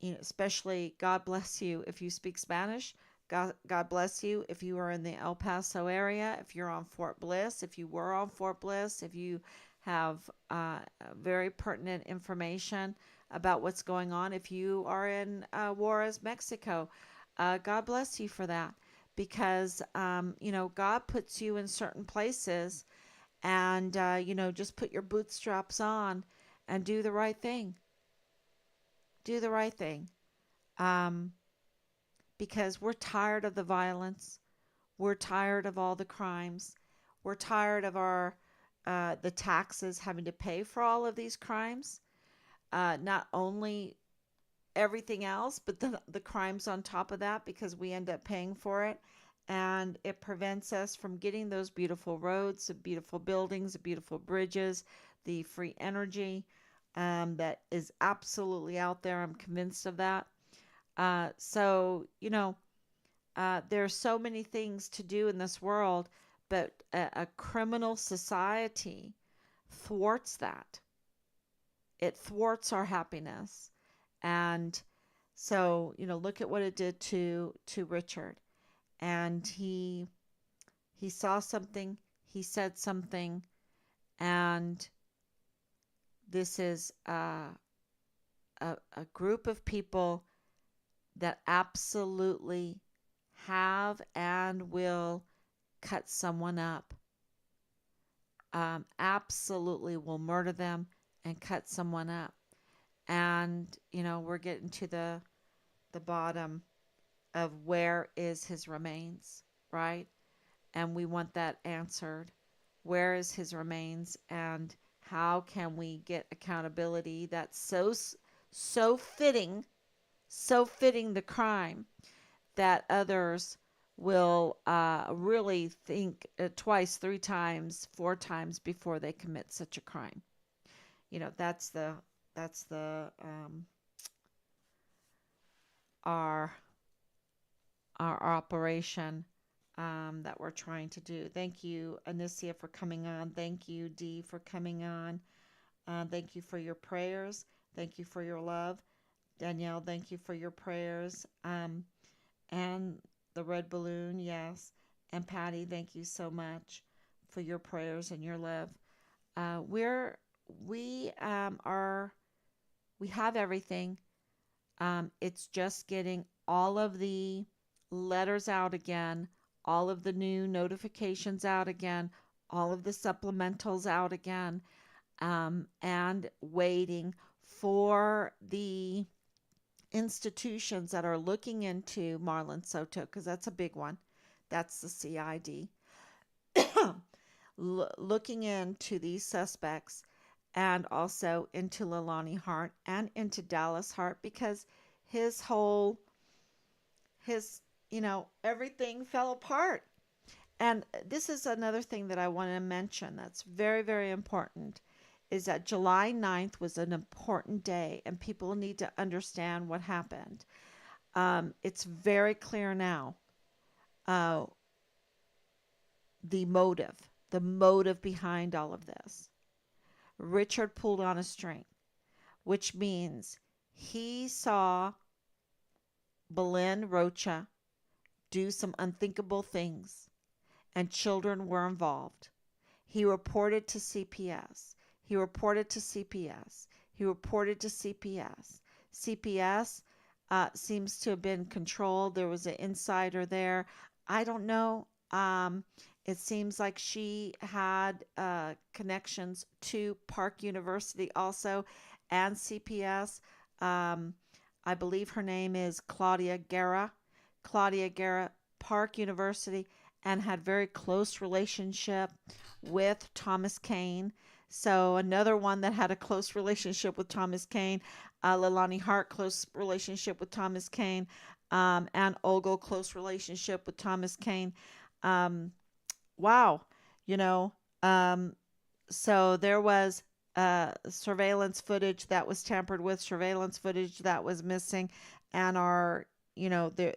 especially, God bless you if you speak Spanish. God bless you if you are in the El Paso area, if you're on Fort Bliss, if you were on Fort Bliss, if you have very pertinent information about what's going on, if you are in Juarez, Mexico. God bless you for that, because God puts you in certain places, and just put your bootstraps on and do the right thing. Do the right thing. Um, because we're tired of the violence. We're tired of all the crimes. We're tired of the taxes having to pay for all of these crimes. Not only everything else, but the crimes on top of that, because we end up paying for it. And it prevents us from getting those beautiful roads, the beautiful buildings, the beautiful bridges, the free energy, that is absolutely out there. I'm convinced of that. So, there are so many things to do in this world, but a criminal society thwarts that. It thwarts our happiness. And so, look at what it did to Richard. And he saw something, he said something, and this is a group of people that absolutely have and will cut someone up. Absolutely will murder them and cut someone up. And we're getting to the bottom of where is his remains, right? And we want that answered. Where is his remains, and how can we get accountability that's so fitting, so fitting the crime that others will really think twice, three times, four times before they commit such a crime. That's the our our operation that we're trying to do. Thank you, Anicia, for coming on. Thank you, Dee, for coming on. Thank you for your prayers. Thank you for your love. Danielle, thank you for your prayers. And the red balloon, yes. And Patty, thank you so much for your prayers and your love. We're we are we have everything. It's just getting all of the letters out again, all of the new notifications out again, all of the supplementals out again, and waiting for the institutions that are looking into Marlon Soto, because that's a big one. That's the CID. Looking into these suspects and also into Leilani Hart and into Dallas Hart, because his whole, his, everything fell apart. And this is another thing that I want to mention that's very, very important is that July 9th was an important day and people need to understand what happened. It's very clear now, uh, the motive behind all of this. Richard pulled on a string, which means he saw Belen Rocha do some unthinkable things, and children were involved. He reported to CPS. He reported to CPS. He reported to CPS. CPS seems to have been controlled. There was an insider there. I don't know. It seems like she had connections to Park University also and CPS. Um, I believe her name is Claudia Guerra. Claudia Guerra, Park University, and had very close relationship with Thomas Kane. So another one that had a close relationship with Thomas Kane, Leilani Hart, close relationship with Thomas Kane, and Ogle, close relationship with Thomas Kane. Um, wow, you know, um, so there was surveillance footage that was tampered with, surveillance footage that was missing, and are, the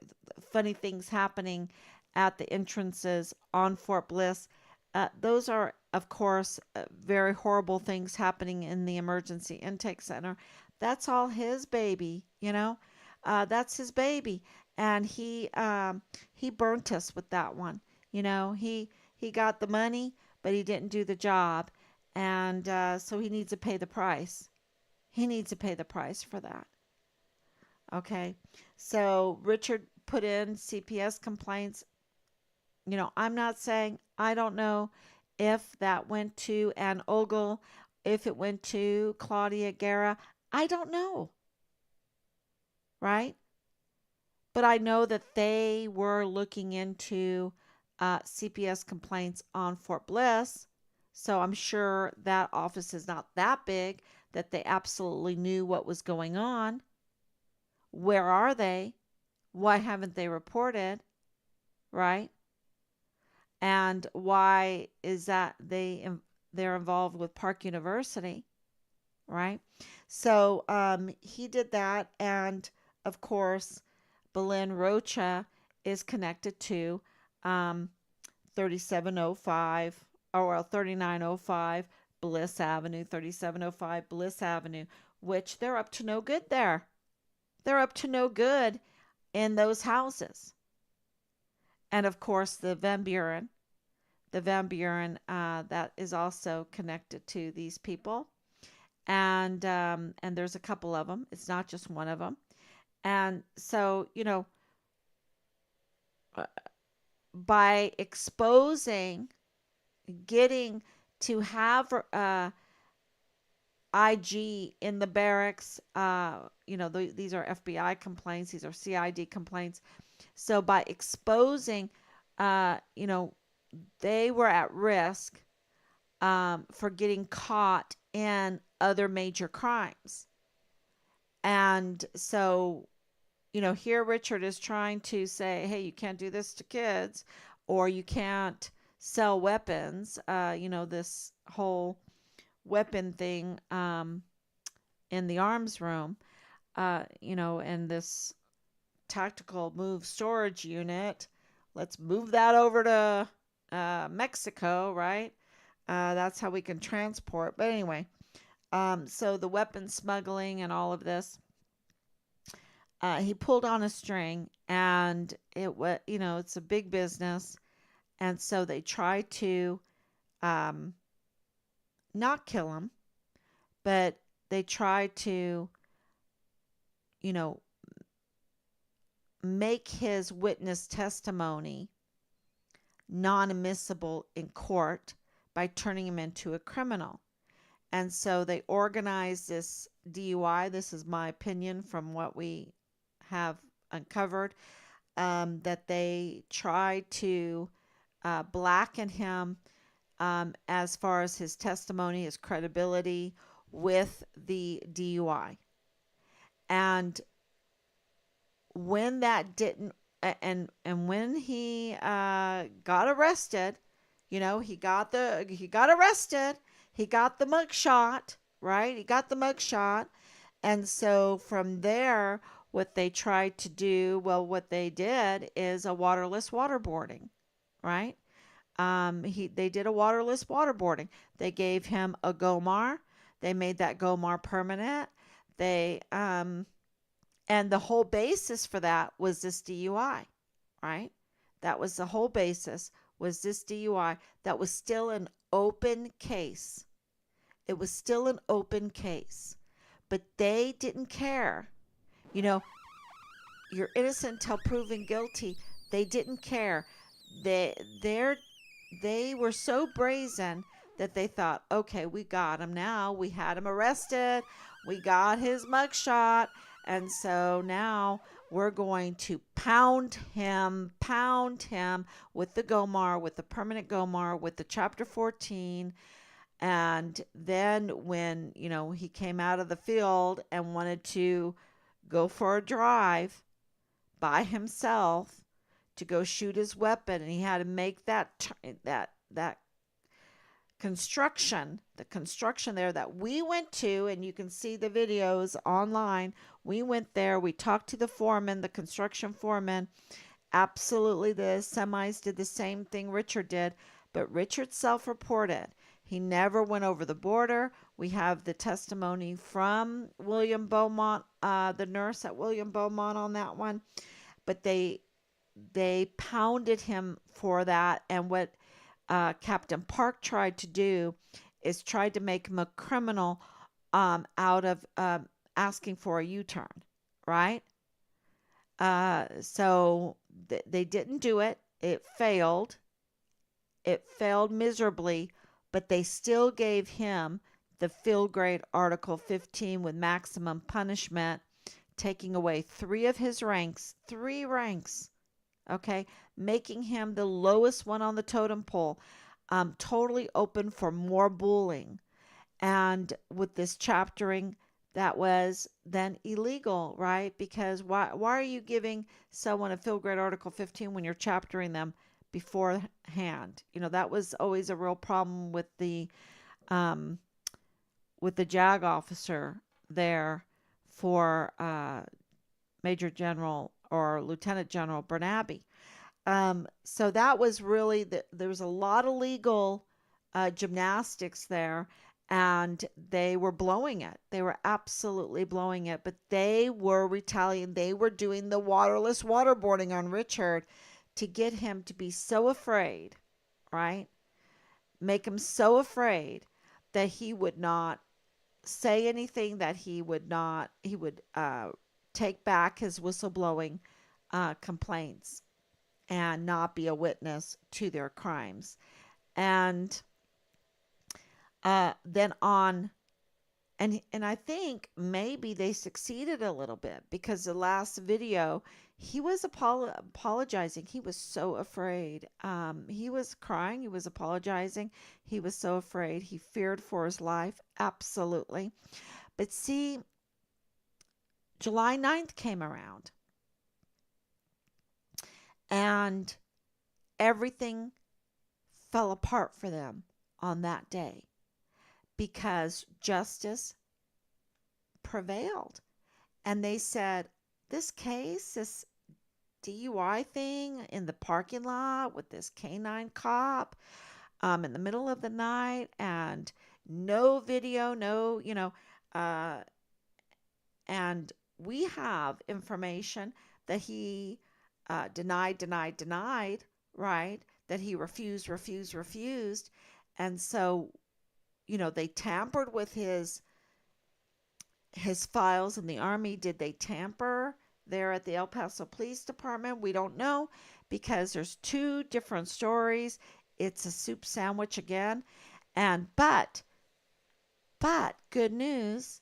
funny things happening at the entrances on Fort Bliss. Those are, of course, very horrible things happening in the emergency intake center. That's all his baby, that's his baby, and he burnt us with that one. He got the money, but he didn't do the job, and so he needs to pay the price. He needs to pay the price for that. Okay, so Richard put in CPS complaints. I'm not saying, I don't know if that went to Ann Ogle, if it went to Claudia Guerra. I don't know, right? But I know that they were looking into CPS complaints on Fort Bliss. So I'm sure that office is not that big that they absolutely knew what was going on. Where are they? Why haven't they reported? Right? And why is that they're involved with Park University? Right? So he did that, and of course, Belen Rocha is connected to um, 3705 or well, 3905 Bliss Avenue, 3705 Bliss Avenue, which they're up to no good there. They're up to no good in those houses. And of course, the Van Buren that is also connected to these people. And there's a couple of them. It's not just one of them. And so, uh, by exposing, getting to have IG in the barracks, these are FBI complaints, these are CID complaints. So by exposing, you know, they were at risk for getting caught in other major crimes. And so, here Richard is trying to say, hey, you can't do this to kids, or you can't sell weapons, this whole weapon thing in the arms room, and this tactical move storage unit. Let's move that over to Mexico, right? That's how we can transport. But anyway, so the weapon smuggling and all of this, he pulled on a string, and it was, it's a big business, and so they tried to um, not kill him, but they tried to, you know, make his witness testimony non-admissible in court by turning him into a criminal. And so they organized this DUI. This is my opinion from what we have uncovered, that they tried to blacken him as far as his testimony, his credibility with the DUI. And when that didn't, and when he got arrested, he got arrested, he got the mugshot, right? He got the mugshot, and so from there, what they tried to do, well, what they did is a waterless waterboarding, right? They did a waterless waterboarding. They gave him a GOMAR. They made that GOMAR permanent. They And the whole basis for that was this DUI, right? That was the whole basis, was this DUI that was still an open case. It was still an open case. But they didn't care. You know, you're innocent until proven guilty. They didn't care. They they're they were so brazen that they thought, okay, we got him now. We had him arrested. We got his mugshot. And so now we're going to pound him with the GOMAR, with the permanent GOMAR, with the Chapter 14. And then when, he came out of the field and wanted to go for a drive by himself to go shoot his weapon, and he had to make that the construction there that we went to, and you can see the videos online. We went there, we talked to the foreman, the construction foreman. Absolutely, the semis did the same thing Richard did, but Richard self-reported. He never went over the border. We have the testimony from William Beaumont, the nurse at William Beaumont, on that one. But they pounded him for that. And what Captain Park tried to do is tried to make him a criminal out of asking for a U-turn, right? So they didn't do it. It failed. It failed miserably, but they still gave him the field grade Article 15 with maximum punishment, taking away 3 of his ranks, 3 ranks, okay, making him the lowest one on the totem pole, totally open for more bullying. And with this chaptering, that was then illegal, right? Because why are you giving someone a field grade Article 15 when you're chaptering them beforehand? That was always a real problem um, with the JAG officer there for Major General or Lieutenant General Bernabe. So that was really, there was a lot of legal gymnastics there, and they were blowing it. They were absolutely blowing it, but they were retaliating. They were doing the waterless waterboarding on Richard to get him to be so afraid, right? Make him so afraid that he would not say anything, that he would take back his whistleblowing complaints and not be a witness to their crimes. And then on, and I think maybe they succeeded a little bit, because the last video He was apologizing. He was so afraid. He was crying. He was apologizing. He was so afraid. He feared for his life. Absolutely. But see, July 9th came around and everything fell apart for them on that day because justice prevailed. And they said, this case, this DUI thing in the parking lot with this canine cop in the middle of the night and no video, no, uh, and we have information that he denied, right? That he refused. And so, they tampered with his files in the army. Did they tamper there at the El Paso Police Department? We don't know because there's two different stories. It's a soup sandwich again. And but good news,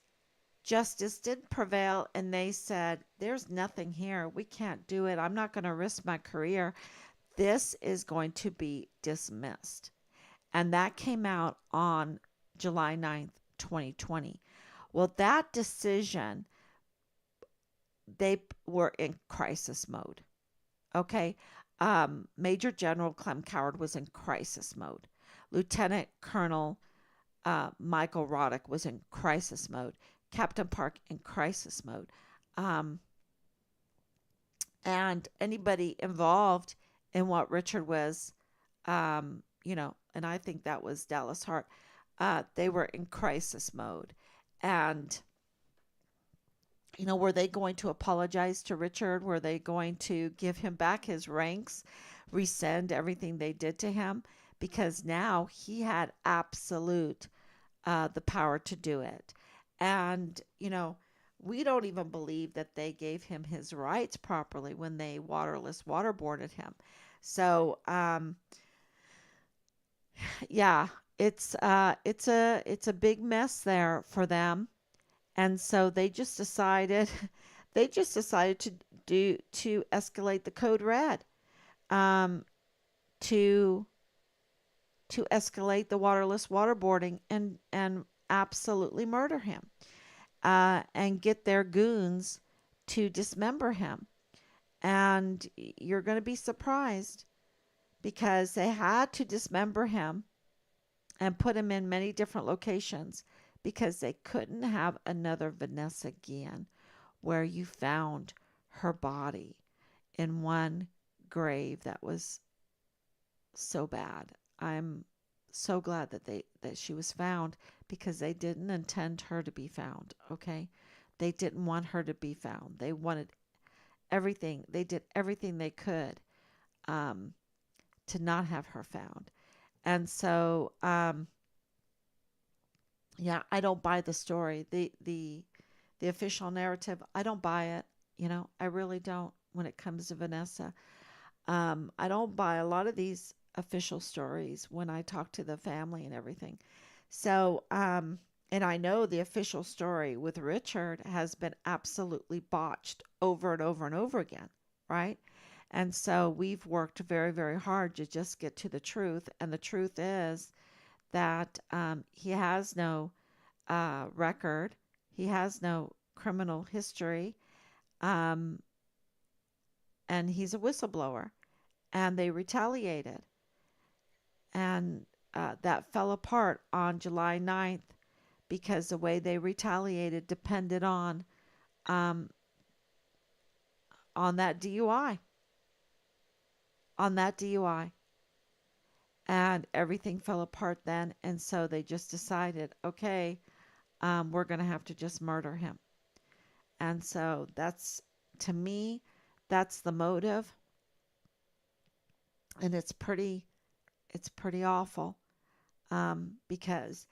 justice did prevail and they said there's nothing here. We can't do it. I'm not going to risk my career. This is going to be dismissed. And that came out on July 9th, 2020. Well, that decision, they were in crisis mode. Okay. Major General Clem Coward was in crisis mode. Lieutenant Colonel Michael Roddick was in crisis mode. Captain Park in crisis mode. Um, and anybody involved in what Richard was, and I think that was Dallas Hart, they were in crisis mode. And were they going to apologize to Richard? Were they going to give him back his ranks, rescind everything they did to him? Because now he had absolute the power to do it. And, we don't even believe that they gave him his rights properly when they waterboarded him. So, yeah, it's a big mess there for them. And so they just decided to escalate the code red, um, to escalate the waterboarding and absolutely murder him, and get their goons to dismember him. And you're going to be surprised because they had to dismember him and put him in many different locations because they couldn't have another Vanessa Guillen where you found her body in one grave that was so bad. I'm so glad that she was found because they didn't intend her to be found, okay? They didn't want her to be found. They wanted everything. They did everything they could um, to not have her found. And so yeah, I don't buy the story. The official narrative, I don't buy it. I really don't when it comes to Vanessa. I don't buy a lot of these official stories when I talk to the family and everything. So, and I know the official story with Richard has been absolutely botched over and over and over again, right? And so we've worked very, very hard to just get to the truth. And the truth is that he has no record, he has no criminal history, um, and he's a whistleblower. And they retaliated. And that fell apart on July 9th because the way they retaliated depended um, on that DUI, on that DUI. And everything fell apart then. And so they just decided, okay, we're going to have to just murder him. And so to me, that's the motive. And it's pretty awful, because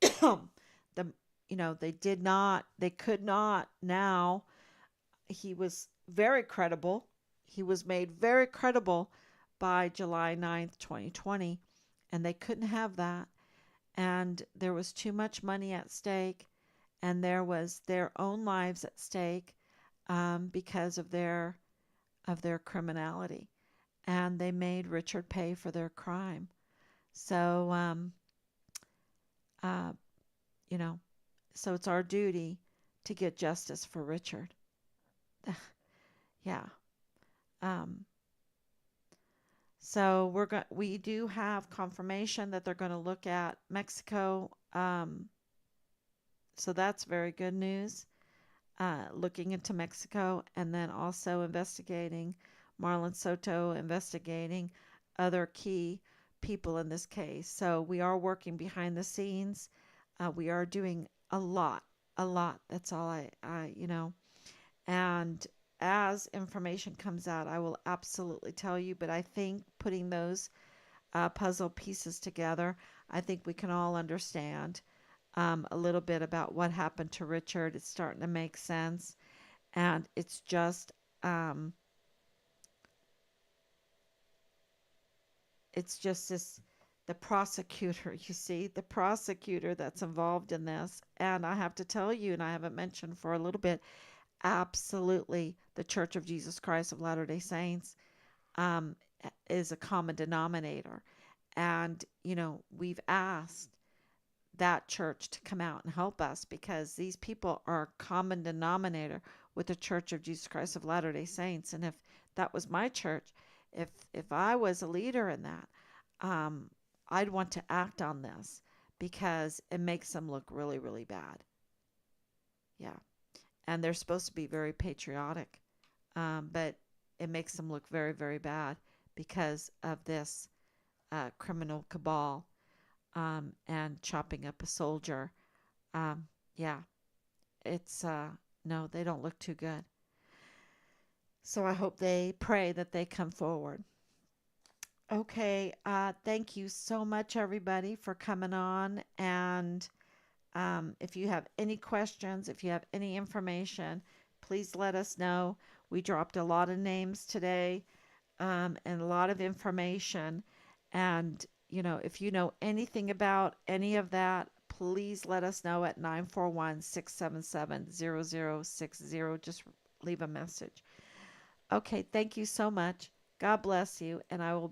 the they could not now. He was very credible. He was made very credible by July 9th, 2020, and they couldn't have that. And there was too much money at stake, and there was their own lives at stake, because of their of their criminality, and they made Richard pay for their crime. So, uh, you know, so it's our duty to get justice for Richard. Yeah. Um, so we do have confirmation that they're going to look at Mexico. So that's very good news. Looking into Mexico and then also investigating Marlon Soto, investigating other key people in this case. So we are working behind the scenes. We are doing a lot, a lot. That's all and as information comes out, I will absolutely tell you. But I think putting those puzzle pieces together, I think we can all understand a little bit about what happened to Richard. It's starting to make sense. And um, it's just this, the prosecutor, you see, the prosecutor that's involved in this. And I have to tell you, and I haven't mentioned for a little bit, absolutely the Church of Jesus Christ of Latter-day Saints um, is a common denominator. And, we've asked that church to come out and help us because these people are a common denominator with the Church of Jesus Christ of Latter-day Saints. And if that was my church, if I was a leader in that, um, I'd want to act on this because it makes them look really, really bad. Yeah. And they're supposed to be very patriotic, but it makes them look very, very bad because of this criminal cabal and chopping up a soldier. Um, yeah, it's no, they don't look too good. So I hope they pray that they come forward. Okay, thank you so much, everybody, for coming on. And if you have any questions, if you have any information, please let us know. We dropped a lot of names today and a lot of information. And, if you know anything about any of that, please let us know at 941-677-0060. Just leave a message. Okay, thank you so much. God bless you, and I will be